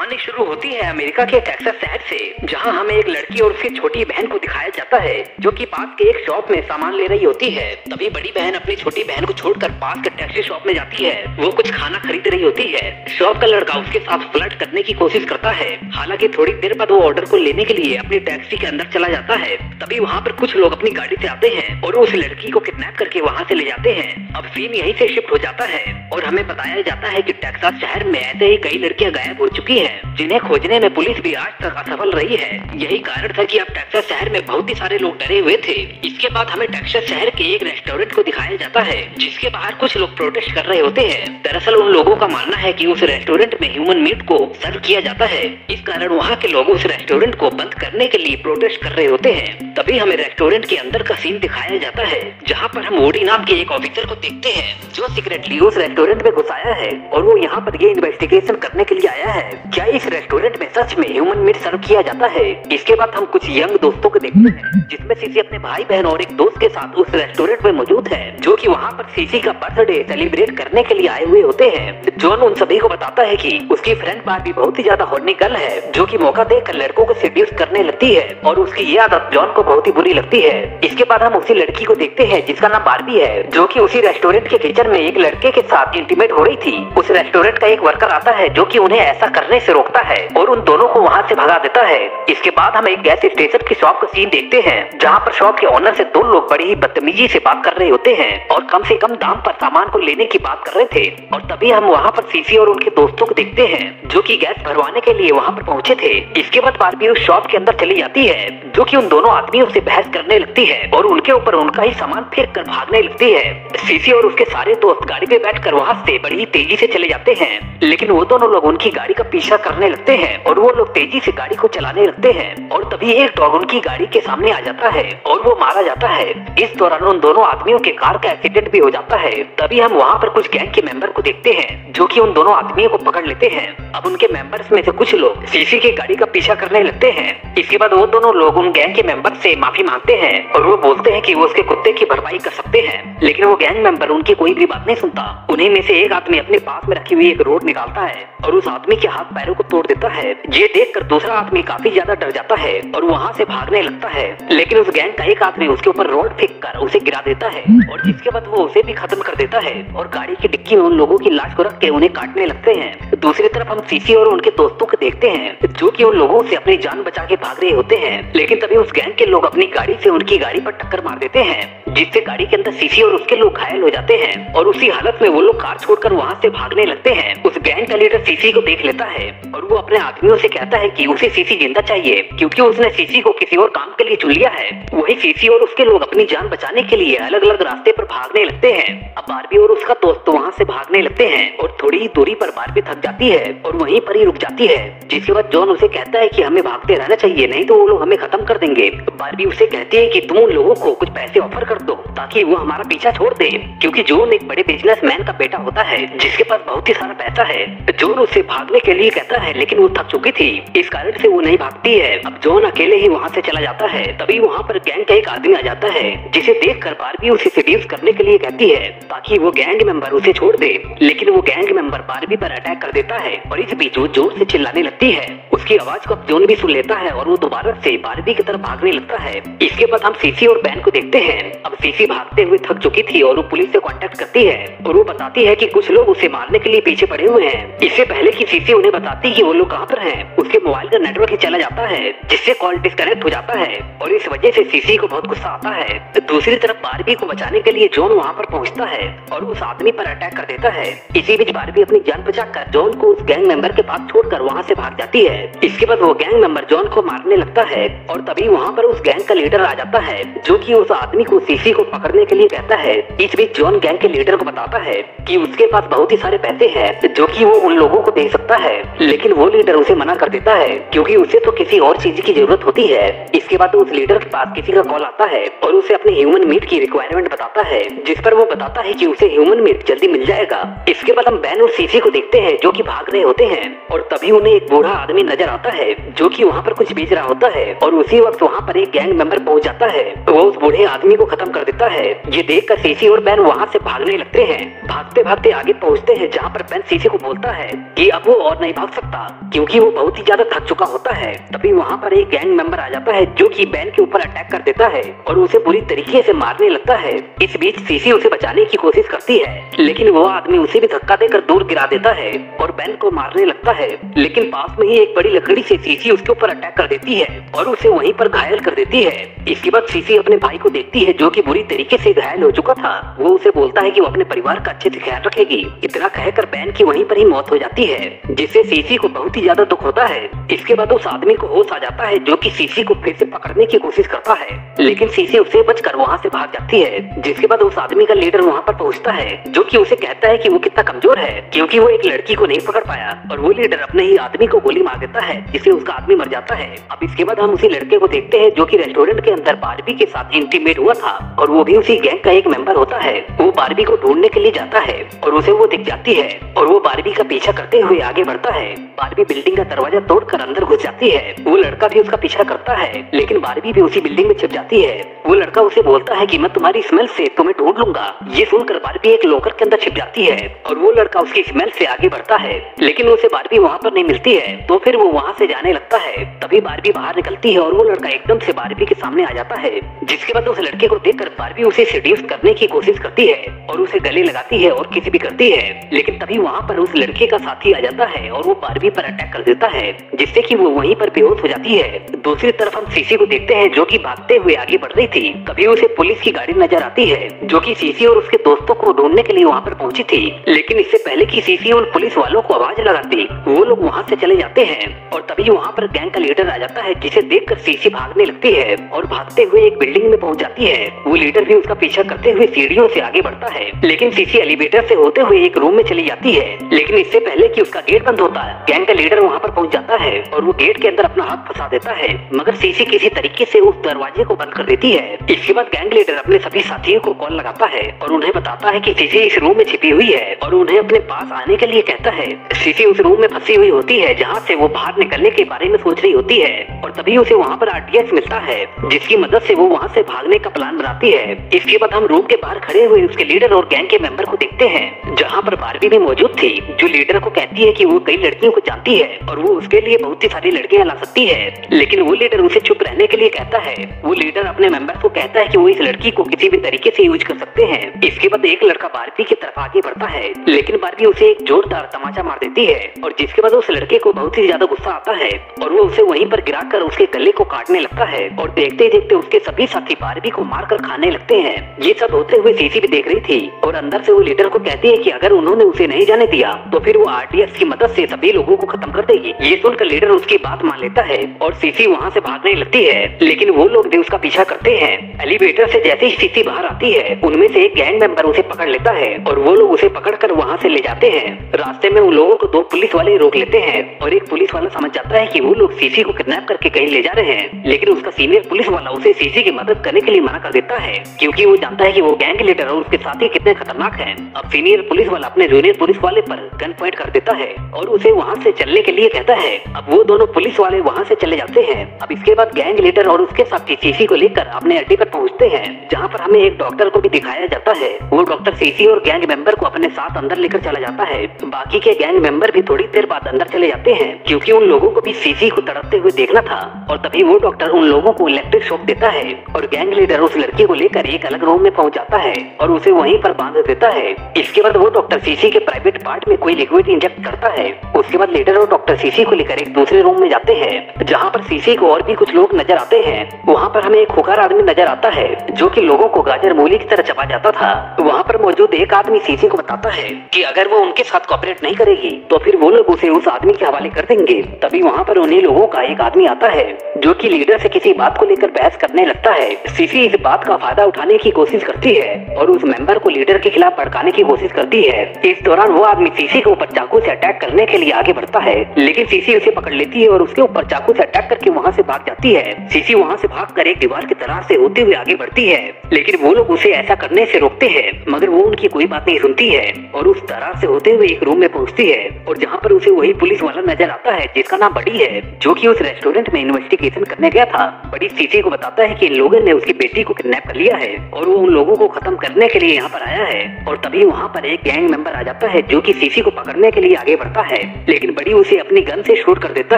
कहानी शुरू होती है अमेरिका के टेक्सास शहर से, जहां हमें एक लड़की और उसकी छोटी बहन को दिखाया जाता है जो कि पास के एक शॉप में सामान ले रही होती है। तभी बड़ी बहन अपनी छोटी बहन को छोड़कर पास के टैक्सी शॉप में जाती है। वो कुछ खाना खरीद रही होती है। शॉप का लड़का उसके साथ फ्लर्ट करने की कोशिश करता है। हालांकि थोड़ी देर बाद वो ऑर्डर को लेने के लिए अपनी टैक्सी के अंदर चला जाता है। तभी वहाँ पर कुछ लोग अपनी गाड़ी से आते हैं और उस लड़की को किडनैप करके वहाँ से ले जाते हैं। अब सीन यहीं से शिफ्ट हो जाता है और हमें बताया जाता है कि टेक्सास शहर में ऐसे ही कई लड़कियां गायब हो चुकी हैं, जिन्हें खोजने में पुलिस भी आज तक असफल रही है। यही कारण था कि अब टेक्सास शहर में बहुत ही सारे लोग डरे हुए थे। इसके बाद हमें टेक्सास शहर के एक रेस्टोरेंट को दिखाया जाता है, जिसके बाहर कुछ लोग प्रोटेस्ट कर रहे होते हैं। दरअसल उन लोगों का मानना है कि उस रेस्टोरेंट में ह्यूमन मीट को सर्व किया जाता है। इस कारण वहाँ के लोग उस रेस्टोरेंट को बंद करने के लिए प्रोटेस्ट कर रहे होते हैं। तभी हमें रेस्टोरेंट के अंदर का सीन दिखाया जाता है, जहाँ पर हम ओडी नाम के एक ऑफिसर को देखते हैं, जो सीक्रेटली उस रेस्टोरेंट में घुस आया है और वो यहाँ पर ये इन्वेस्टिगेशन करने के लिए आया है, क्या इस रेस्टोरेंट में सच में ह्यूमन मीट सर्व किया जाता है। इसके बाद हम कुछ यंग दोस्तों को देखते हैं, जिसमें सीसी अपने भाई बहन और एक दोस्त के साथ उस रेस्टोरेंट में मौजूद है, जो कि वहाँ पर सीसी का बर्थडे सेलिब्रेट करने के लिए आए हुए होते हैं। जॉन उन सभी को बताता है कि उसकी फ्रेंड बार्बी बहुत ही ज्यादा हॉर्नी गर्ल है, जो कि मौका देकर लड़कों को सेड्यूस करने लगती है और उसकी ये आदत जॉन को बहुत ही बुरी लगती है। इसके बाद हम उसी लड़की को देखते हैं जिसका नाम बार्बी है, जो कि उसी रेस्टोरेंट के किचन में एक लड़के के साथ इंटीमेट हो रही थी। उस रेस्टोरेंट का एक वर्कर आता है, जो कि उन्हें ऐसा करने से रोकता है और उन दोनों को वहाँ से भगा देता है। इसके बाद हम एक गैस स्टेशन की शॉप का सीन देखते हैं, जहाँ पर शॉप के ओनर से दो लोग बड़ी ही बदतमीजी से बात कर रहे होते हैं और कम से कम दाम पर सामान को लेने की बात कर रहे थे। और तभी हम वहाँ पर सीसी और उनके दोस्तों को देखते हैं, जो कि गैस भरवाने के लिए वहाँ पर पहुँचे थे। इसके बाद बार्बी उस शॉप के अंदर चली जाती है, जो कि उन दोनों आदमियों से बहस करने लगती है और उनके ऊपर उनका ही सामान फेंक कर भागने लगती है। सीसी और उसके सारे दोस्त गाड़ी पे बैठकर वहाँ से बड़ी ही तेजी से चले जाते हैं, लेकिन वो दोनों लोग उनकी गाड़ी का पीछा करने लगते हैं और वो लोग तेजी से गाड़ी को चलाने लगते हैं। और तभी एक डॉग उनकी गाड़ी के सामने आ जाता है और वो मारा जाता है। इस दौरान उन दोनों आदमियों के कार का एक्सीडेंट भी हो जाता है। तभी हम वहाँ पर कुछ गैंग के मेंबर को देखते हैं, जो कि उन दोनों आदमियों को पकड़ लेते हैं। अब उनके मेंबर्स में से कुछ लोग सीसी की गाड़ी का पीछा करने लगते हैं। इसके बाद वो दोनों लोग उन गैंग के मेंबर से माफी मांगते हैं और वो बोलते हैं कि वो उसके कुत्ते की भरपाई कर सकते हैं, लेकिन वो गैंग मेंबर उनकी कोई भी बात नहीं सुनता। उन्हीं में से एक आदमी अपने पास में रखी हुई एक रोड निकालता है और उस आदमी के हाथ पैरों को तोड़ देता है। ये देखकर दूसरा आदमी काफी ज्यादा डर जाता है और वहाँ से भागने लगता है, लेकिन उस गैंग का एक आदमी उसके ऊपर रोड फेंक कर उसे गिरा देता है और जिसके बाद वो उसे भी खत्म कर देता है और गाड़ी की डिक्की में उन लोगों की लाश को रख के उन्हें काटने लगते हैं। दूसरी तरफ हम सीसी और उनके दोस्तों को देखते हैं, जो कि उन लोगों से अपनी जान बचा के भाग रहे होते हैं, लेकिन तभी उस गैंग के लोग अपनी गाड़ी से उनकी गाड़ी पर टक्कर मार देते हैं, जिससे गाड़ी के अंदर सीसी और उसके लोग घायल हो जाते हैं और उसी हालत में वो लोग कार छोड़कर वहाँ से भागने लगते हैं। उस गैंग का लीडर सीसी को देख लेता है और वो अपने आदमियों से कहता है कि उसे सीसी जिंदा चाहिए, क्योंकि उसने सीसी को किसी और काम के लिए चुन लिया है। वही सीसी और उसके लोग अपनी जान बचाने के लिए अलग अलग रास्ते पर भागने लगते हैं। अब बार्बी और उसका दोस्त वहाँ से भागने लगते हैं और थोड़ी ही दूरी पर बार्बी थक जाती है और वहीं पर ही रुक जाती है, जिसके बाद जॉन उसे कहता है कि हमें भागते रहना चाहिए, नहीं तो वो लोग हमें खत्म कर देंगे। बार्बी उसे कहती है कि तुम उन लोगों को कुछ पैसे ऑफर कर दो ताकि वो हमारा पीछा छोड़ दे, क्योंकि जॉन एक बड़े बिजनेसमैन का बेटा होता है जिसके पास बहुत ही सारा पैसा है। जॉन उसे भागने के लिए कहता है, लेकिन वो थक चुकी थी, इस कारण से वो नहीं भागती है। अब जॉन अकेले ही वहाँ से चला जाता है। तभी वहाँ पर गैंग का एक आदमी आ जाता है, जिसे देखकर बार्बी उसे सेड्यूस करने के लिए कहती है ताकि वो गैंग मेंबर उसे छोड़ दे, लेकिन वो गैंग मेंबर बार्बी पर अटैक कर देता है और इस बीच वो जोर से चिल्लाने लगती है। उसकी आवाज को अब जॉन भी सुन लेता है और वो दोबारा से बार्बी की तरफ भागने लगता है। इसके बाद हम सीसी और बैन को देखते हैं। अब सीसी भागते हुए थक चुकी थी और वो पुलिस से कांटेक्ट करती है और वो बताती है कि कुछ लोग उसे मारने के लिए पीछे पड़े हुए हैं। इससे पहले कि सीसी उन्हें बताती कि वो लोग कहाँ पर हैं, उसके मोबाइल का नेटवर्क ही चला जाता है, जिससे कॉल डिस्कनेक्ट हो जाता है और इस वजह से सीसी को बहुत गुस्सा आता है। दूसरी तरफ बार्बी को बचाने के लिए जॉन वहाँ पर पहुँचता है और उस आदमी पर अटैक कर देता है। इसी बीच बार्बी अपनी जान बचाकर जॉन को उस गैंग मेंबर के पास छोड़कर वहाँ से भाग जाती है। इसके बाद वो गैंग मेंबर जॉन को मारने लगता है और तभी वहाँ पर उस गैंग का लीडर आ जाता है, जो कि उस आदमी को सीसी को पकड़ने के लिए कहता है। इस बीच जॉन गैंग के लीडर को बताता है कि उसके पास बहुत ही सारे पैसे हैं, जो कि वो उन लोगों को दे सकता है, लेकिन वो लीडर उसे मना कर देता है क्योंकि उसे तो किसी और चीज की जरूरत होती है। इसके बाद उस लीडर के पास किसी का कॉल आता है और उसे अपने ह्यूमन मीट की रिक्वायरमेंट बताता है, जिस पर वो बताता है कि उसे ह्यूमन मीट जल्दी मिल जाएगा। इसके बाद हम बैन और सीसी को देखते हैं, जो कि भाग रहे होते हैं और तभी उन्हें एक बूढ़ा आदमी नजर नजर आता है जो कि वहाँ पर कुछ बेच रहा होता है और उसी वक्त वहाँ पर एक गैंग मेंबर पहुँच जाता है। वो उस बूढ़े आदमी को खत्म कर देता है। ये देख कर सीसी और बेन वहाँ से भागने लगते हैं। भागते भागते आगे पहुँचते हैं जहाँ पर बेन सीसी को बोलता है कि अब वो और नहीं भाग सकता क्योंकि वो बहुत ही ज्यादा थक चुका होता है। तभी वहाँ पर एक गैंग मेंबर आ जाता है जो कि बेन के ऊपर अटैक कर देता है और उसे पूरी तरीके से मारने लगता है। इस बीच सीसी उसे बचाने की कोशिश करती है लेकिन वो आदमी उसे भी धक्का देकर दूर गिरा देता है और बेन को मारने लगता है। लेकिन पास में ही एक बड़ी लकड़ी से सीसी उसके ऊपर अटैक कर देती है और उसे वहीं पर घायल कर देती है। इसके बाद सीसी अपने भाई को देखती है जो कि बुरी तरीके से घायल हो चुका था। वो उसे बोलता है कि वो अपने परिवार का अच्छे से ख्याल रखेगी। इतना कहकर बेन की वहीं पर ही मौत हो जाती है जिससे सीसी को बहुत ही ज्यादा दुख होता है। इसके बाद उस आदमी को होश आ जाता है जो कि सीसी को फिर से पकड़ने की कोशिश करता है लेकिन सीसी उसे बचकर वहाँ से भाग जाती है। जिसके बाद उस आदमी का लीडर वहाँ पर पहुँचता है जो कि उसे कहता है कि वो कितना कमजोर है क्योंकि वो एक लड़की को नहीं पकड़ पाया और वो लीडर अपने ही आदमी को गोली मार देता है जिससे उसका आदमी मर जाता है। अब इसके बाद हम उसी लड़के को देखते हैं जो कि रेस्टोरेंट के अंदर बारबी के साथ इंटीमेट हुआ था और वो भी उसी गैंग का एक मेंबर होता है। वो बारबी को ढूंढने के लिए जाता है और उसे वो दिख जाती है और वो बारबी का पीछा करते हुए आगे बढ़ता है। बारबी बिल्डिंग का दरवाजा तोड़कर अंदर घुस जाती है। वो लड़का भी उसका पीछा करता है लेकिन बारबी भी उसी बिल्डिंग में छिप जाती है। वो लड़का उसे बोलता है कि मैं तुम्हारी स्मेल से तुम्हें ढूंढ लूंगा। ये सुनकर बारबी एक लॉकर के अंदर छिप जाती है और वो लड़का उसकी स्मेल से आगे बढ़ता है लेकिन उसे बारबी वहाँ पर नहीं मिलती है तो फिर वो वहाँ से जाने लगता है। तभी बारबी बाहर निकलती है और वो लड़का एकदम से बारबी के सामने आ जाता है जिसके बाद उस लड़के को देखकर बारबी उसे सेड्यूस करने की कोशिश करती है और उसे गले लगाती है और किसी भी करती है। लेकिन तभी वहाँ पर उस लड़के का साथी आ जाता है और वो बारबी पर अटैक कर देता है जिससे कि वो वहीं पर बेहोश हो जाती है। दूसरी तरफ हम सीसी को देखते हैं जो कि भागते हुए आगे बढ़ रही थी। तभी उसे पुलिस की गाड़ी नजर आती है जो कि सीसी और उसके दोस्तों को ढूंढने के लिए वहाँ पर पहुंची थी। लेकिन इससे पहले कि सीसी उन पुलिस वालों को आवाज लगाती वो लोग वहाँ से चले जाते हैं और तभी वहाँ पर गैंग का लीडर आ जाता है जिसे देखकर सीसी भागने लगती है और भागते हुए एक बिल्डिंग में पहुंच जाती है। वो लीडर भी उसका पीछा करते हुए सीढ़ियों से आगे बढ़ता है लेकिन सीसी एलिवेटर से होते हुए एक रूम में चली जाती है। लेकिन इससे पहले कि उसका गेट बंद होता है गैंग का लीडर वहाँ पर पहुंच जाता है और वो गेट के अंदर अपना हाथ फंसा देता है मगर सीसी किसी तरीके से उस दरवाजे को बंद कर देती है। इसके बाद गैंग लीडर अपने सभी साथियों को कॉल लगाता है और उन्हें बताता है कि सीसी इस रूम में छिपी हुई है और उन्हें अपने पास आने के लिए कहता है। सीसी उस रूम में फंसी हुई होती है जहाँ से वो बाहर निकलने के बारे में सोच रही होती है और तभी उसे वहाँ पर आरटीएस मिलता है जिसकी मदद से वो वहाँ से भागने का प्लान बनाती है। इसके बाद हम रूम के बाहर खड़े हुए उसके लीडर और गैंग के मेंबर को देखते हैं जहाँ पर बारबी भी मौजूद थी जो लीडर को कहती है कि वो कई लड़कियों को जानती है और वो उसके लिए बहुत ही सारी लड़कियां ला सकती है। लेकिन वो लीडर उसे चुप रहने के लिए कहता है। वो लीडर अपने मेंबर को कहता है कि वो इस लड़की को किसी भी तरीके से यूज कर सकते हैं। इसके बाद एक लड़का बारबी की तरफ आगे बढ़ता है लेकिन बारबी उसे एक जोरदार तमाचा मार देती है और जिसके बाद उस लड़के को बहुत ही ज्यादा गुस्सा आता है और वो उसे वहीं पर गिराकर उसके गले को काटने लगता है और देखते देखते उसके सभी साथी बारबी को मारकर खाने लगते हैं। ये सब होते हुए सीसी भी देख रही थी और अंदर से वो लीडर को कहती है कि अगर उन्होंने उसे नहीं जाने दिया तो फिर वो आरटीएस की मदद से सभी लोगों को खत्म कर देगी। ये सुनकर लीडर उसकी बात मान लेता है और सीसी वहाँ से भागने लगती है लेकिन वो लोग भी उसका पीछा करते हैं। एलिवेटर से जैसे ही सीसी बाहर आती है उनमें से एक गैंग मेंबर उसे पकड़ लेता है और वो लोग उसे पकड़कर वहाँ से ले जाते हैं। रास्ते में उन लोगों को 2 पुलिस वाले रोक लेते हैं और एक पुलिस वाला समझ जाता है कि वो लोग सीसी को किडनैप करके कहीं ले जा रहे हैं लेकिन उसका सीनियर पुलिस वाला उसे सीसी की मदद करने के लिए मना कर देता है क्योंकि वो जानता है कि वो गैंग लीडर और उसके साथी कितने खतरनाक हैं। अब सीनियर पुलिस वाला अपने जूनियर पुलिस वाले पर गन पॉइंट कर देता है और उसे वहाँ से चलने के लिए कहता है। अब वो दोनों पुलिस वाले वहाँ से चले जाते हैं। अब इसके बाद गैंग लीडर और उसके साथी सीसी को लेकर अपने अड्डे पर पहुँचते हैं जहाँ पर हमें एक डॉक्टर को भी दिखाया जाता है। वो डॉक्टर सीसी और गैंग मेंबर को अपने साथ अंदर लेकर चला जाता है। बाकी के गैंग मेंबर भी थोड़ी देर बाद अंदर चले जाते हैं क्योंकि उन लोगों को भी सीसी को तड़पते हुए देखना था और तभी वो डॉक्टर उन लोगों को इलेक्ट्रिक शॉक देता है और गैंग लीडर उस लड़की को लेकर एक अलग रूम में पहुंच जाता है और उसे वहीं पर बांध देता है। इसके बाद वो डॉक्टर सीसी के प्राइवेट पार्ट में कोई लिक्विड इंजेक्ट करता है। उसके बाद लीडर और डॉक्टर सीसी को लेकर एक दूसरे रूम में जाते हैं जहाँ पर सीसी को और भी कुछ लोग नजर आते हैं। वहाँ पर हमें एक खुखार आदमी नजर आता है जो कि लोगों को गाजर मूली की तरह चबा जाता था। वहाँ पर मौजूद एक आदमी सीसी को बताता है कि अगर वो उनके साथ कोऑपरेट नहीं करेगी तो फिर वो लोग उसे उस आदमी के हवाले कर देंगे। तभी वहाँ पर उन्हीं लोगों का एक आदमी आता है जो कि लीडर से किसी बात को लेकर बहस करने लगता है। सीसी इस बात का फायदा उठाने की कोशिश करती है और उस मेंबर को लीडर के खिलाफ भड़काने की कोशिश करती है। इस दौरान वो आदमी सीसी के ऊपर चाकू से अटैक करने के लिए आगे बढ़ता है लेकिन सीसी उसे पकड़ लेती है और उसके ऊपर चाकू से अटैक करके वहाँ से भाग जाती है। सीसी वहाँ से भागकर एक दीवार की तरह से होते हुए आगे बढ़ती है लेकिन वो लोग उसे ऐसा करने से रोकते हैं मगर वो उनकी कोई बात नहीं सुनती है और उस तरह से होते हुए एक रूम में पहुँचती है और जहाँ पर उसे वही पुलिस वाला नजर आता है जिसका नाम बड़ी है, जो कि उस रेस्टोरेंट में इन्वेस्टिगेशन करने गया था। बड़ी सीसी को बताता है कि इन लोगों ने उसकी बेटी को किडनैप कर लिया है और वो उन लोगों को खत्म करने के लिए यहाँ पर आया है। और तभी वहाँ पर एक गैंग मेंबर आ जाता है जो कि सीसी को पकड़ने के लिए आगे बढ़ता है, लेकिन बड़ी उसे अपनी गन से शूट कर देता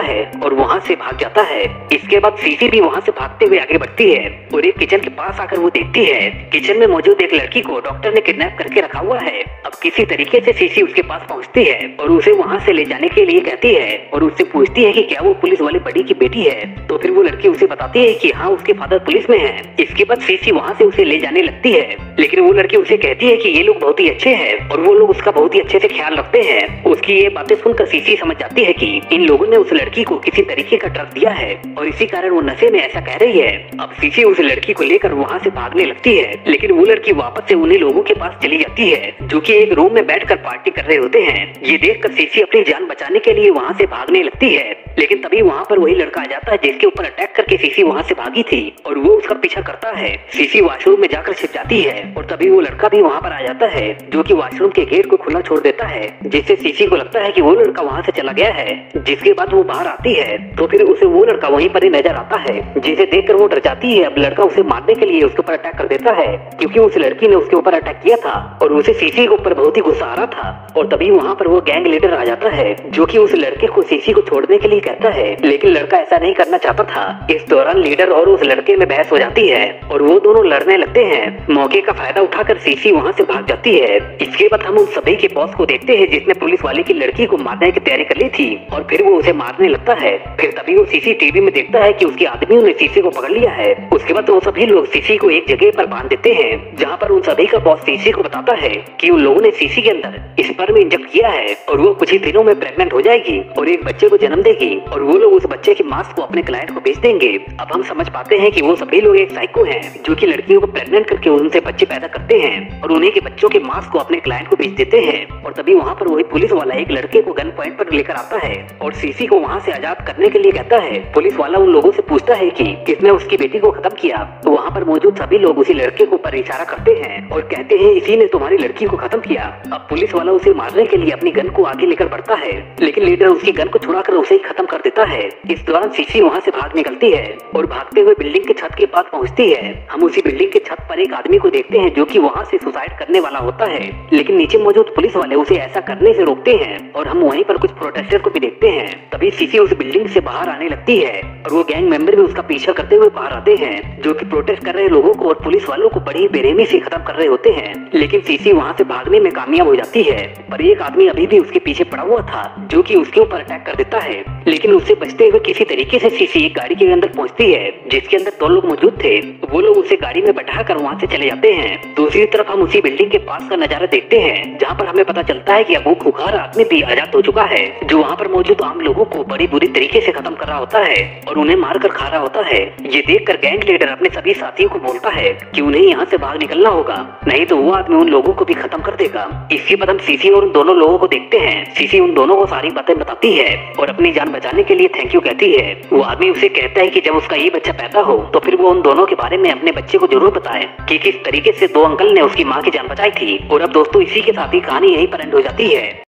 है और वहाँ से भाग जाता है। इसके बाद सीसी भी वहाँ से भागते हुए आगे बढ़ती है और एक किचन के पास आकर वो देखती है किचन में मौजूद एक लड़की को डॉक्टर ने किडनैप करके रखा हुआ है। अब किसी तरीके से सीसी उसके पास पहुँचती है और उसे वहाँ से ले जाने के लिए कहती है और उससे पूछती है कि क्या वो पुलिस वाले बड़ी की बेटी है। तो फिर वो लड़की उसे बताती है कि हाँ, उसके फादर पुलिस में है। इसके बाद सीसी वहाँ से उसे ले जाने लगती है, लेकिन वो लड़की उसे कहती है कि ये लोग बहुत ही अच्छे हैं और वो लोग उसका बहुत ही अच्छे से ख्याल रखते हैं। उसकी ये बातें सुनकर सीसी समझ जाती है कि इन लोगों ने उस लड़की को किसी तरीके का ड्रग दिया है और इसी कारण वो नशे में ऐसा कह रही है। अब सीसी उस लड़की को लेकर वहाँ से भागने लगती है, लेकिन वो लड़की वापस से उन्हीं लोगों के पास चली जाती है जो कि एक रूम में बैठकर पार्टी कर रहे होते हैं। ये देखकर सीसी अपनी जान बचाने के लिए वहाँ से भागने लगती है, लेकिन तभी वहाँ पर वही लड़का आ जाता है जिसके ऊपर अटैक करके सीसी वहाँ से भागी थी और वो उसका पीछा करता है। सीसी वॉशरूम में जाकर छिप जाती है और तभी वो लड़का भी वहाँ पर आ जाता है जो कि वॉशरूम के गेट को खुला छोड़ देता है, जिससे सीसी को लगता है कि वो लड़का वहाँ से चला गया है। जिसके बाद वो बाहर आती है तो फिर उसे वो लड़का वहीं पर ही नजर आता है, जिसे देखकर वो डर जाती है। अब लड़का उसे मारने के लिए उसके ऊपर अटैक कर देता है क्योंकि उस लड़की ने उसके ऊपर अटैक किया था और उसे सीसी के ऊपर बहुत ही गुस्सा आ रहा था। और तभी वहाँ पर वो गैंग लीडर आ जाता है जो कि उस लड़के को सीसी को छोड़ने के लिए कहता है, लेकिन लड़का ऐसा नहीं करना चाहता था। इस दौरान लीडर और उस लड़के में बहस हो जाती है और वो दोनों लड़ने लगते हैं। मौके का फायदा उठाकर सीसी वहाँ से भाग जाती है। इसके बाद हम उन सभी के बॉस को देखते हैं जिसने पुलिस वाले की लड़की को मारने की तैयारी कर ली थी और फिर वो उसे मारने लगता है। फिर तभी वो सीसीटीवी में देखता है कि उसके आदमियों ने सीसी को पकड़ लिया है। उसके बाद वो सभी लोग सीसी को एक जगह पर बांध देते हैं जहाँ पर उन सभी का बॉस सीसी को बताता है कि उन लोगों ने सीसी के अंदर स्पर्म इंजेक्ट किया है और वो कुछ ही दिनों में प्रेग्नेंट हो जाएगी और एक बच्चे को जन्म देगी और वो लोग उस बच्चे के मांस को अपने क्लाइंट को बेच देंगे। अब हम समझ पाते हैं कि वो सभी लोग एक साइको हैं जो कि लड़कियों को प्रेग्नेंट करके उनसे बच्चे पैदा करते हैं और उन्हीं के बच्चों के मांस को अपने क्लाइंट को बेच देते हैं। और तभी वहाँ पर वही पुलिस वाला एक लड़के को गन पॉइंट पर लेकर आता है और सीसी को वहाँ से आजाद करने के लिए कहता है। पुलिस वाला उन लोगों से पूछता है कि किसने उसकी बेटी को खत्म किया, तो वहाँ पर मौजूद सभी लोग उसी लड़के को पर इशारा करते हैं और कहते हैं इसी ने तुम्हारी लड़की को खत्म किया। अब पुलिस वाला उसे मारने के लिए अपनी गन को आगे लेकर बढ़ता है, लेकिन लीडर उसकी गन को छुड़ाकर उसे ही खत्म कर देता है। इस दौरान सीसी वहाँ से भाग निकलती है और भागते हुए बिल्डिंग के छत के पास पहुँचती है। हम उसी बिल्डिंग के छत पर एक आदमी को देखते हैं जो कि वहाँ से सुसाइड करने वाला होता है, लेकिन नीचे मौजूद पुलिस वाले उसे ऐसा करने से रोकते हैं और हम वहीं पर कुछ प्रोटेस्टर को भी देखते हैं। तभी सीसी उस बिल्डिंग से बाहर आने लगती है और वो गैंग मेंबर भी उसका पीछा करते हुए बाहर आते हैं जो कि प्रोटेस्ट कर रहे लोगों को और पुलिस वालों को बड़ी बेरहमी से खत्म कर रहे होते हैं। लेकिन सीसी वहाँ से भागने में कामयाब हो जाती है, पर एक आदमी अभी भी उसके पीछे पड़ा हुआ था जो कि उसके ऊपर अटैक कर देता है, लेकिन उससे बचते हुए किसी तरीके से सीसी एक गाड़ी के अंदर पहुंचती है जिसके अंदर 2 लोग मौजूद थे। वो लोग उसे गाड़ी में बैठाकर वहाँ से चले जाते हैं। दूसरी तरफ हम उसी बिल्डिंग के पास का नजारा देखते हैं जहाँ पर हमें पता चलता है कि अब वो खूंखार आदमी भी आजाद हो चुका है जो वहाँ पर मौजूद आम लोगों को बड़ी बुरी तरीके से खत्म कर रहा होता है और उन्हें मार कर खा रहा होता है। ये देखकर गैंग लीडर अपने सभी साथियों को बोलता है कि उन्हें यहाँ से भाग निकलना होगा, नहीं तो वो आदमी उन लोगों को भी खत्म कर देगा। इसके बाद हम सीसी और उन दोनों लोगों को देखते हैं। सीसी उन दोनों को सारी बातें बताती है और अपनी जान बचाने के लिए थैंक यू कहती है। वो आदमी उसे कहता है कि जब उसका ये बच्चा पैदा हो तो फिर वो उन दोनों के बारे में अपने बच्चे को जरूर बताए कि किस तरीके से 2 अंकल ने उसकी माँ की जान बचाई थी। और अब दोस्तों इसी के साथ ही कहानी यहीं पर एंड हो जाती है।